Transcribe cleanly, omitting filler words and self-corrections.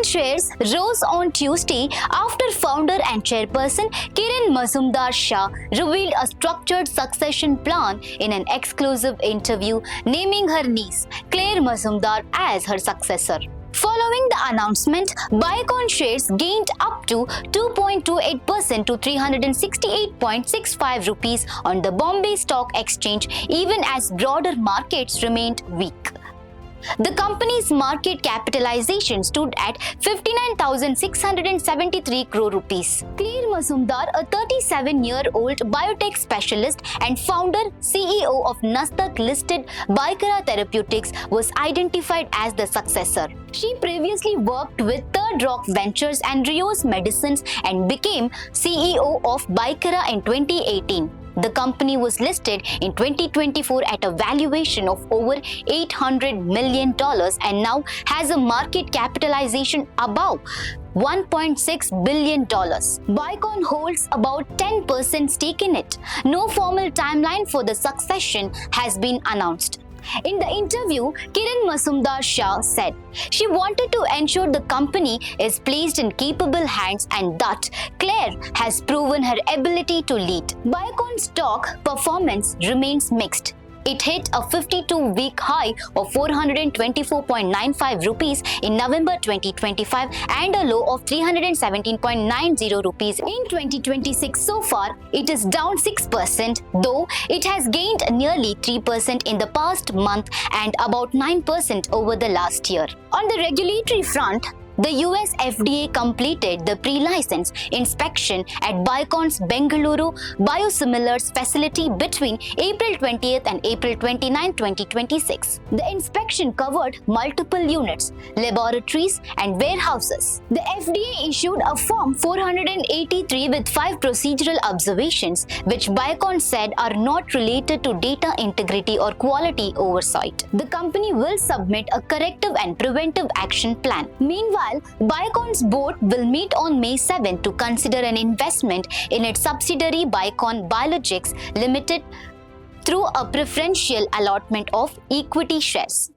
Biocon shares rose on Tuesday after founder and chairperson Kiran Mazumdar Shaw revealed a structured succession plan in an exclusive interview, naming her niece, Claire Mazumdar, as her successor. Following the announcement, Biocon shares gained up to 2.28% to 368.65 rupees on the Bombay Stock Exchange, even as broader markets remained weak. The company's market capitalization stood at 59,673 crore rupees. Claire Mazumdar, a 37-year-old biotech specialist and founder CEO of Nasdaq-listed Bicara Therapeutics, was identified as the successor. She previously worked with Third Rock Ventures and Rios Medicines and became CEO of Bicara in 2018. The company was listed in 2024 at a valuation of over $800 million and now has a market capitalization above $1.6 billion. Biocon holds about 10% stake in it. No formal timeline for the succession has been announced. In the interview, Kiran Mazumdar Shaw said she wanted to ensure the company is placed in capable hands and that Claire has proven her ability to lead. Biocon's stock performance remains mixed. It hit a 52-week high of 424.95 rupees in November 2025 and a low of 317.90 rupees in 2026. So far, it is down 6%, though it has gained nearly 3% in the past month and about 9% over the last year. On the regulatory front, the US FDA completed the pre-license inspection at Biocon's Bengaluru biosimilars facility between April 20th and April 29, 2026. The inspection covered multiple units, laboratories, and warehouses. The FDA issued a Form 483 with 5 procedural observations, which Biocon said are not related to data integrity or quality oversight. The company will submit a corrective and preventive action plan. Meanwhile, Biocon's board will meet on May 7 to consider an investment in its subsidiary Biocon Biologics Limited through a preferential allotment of equity shares.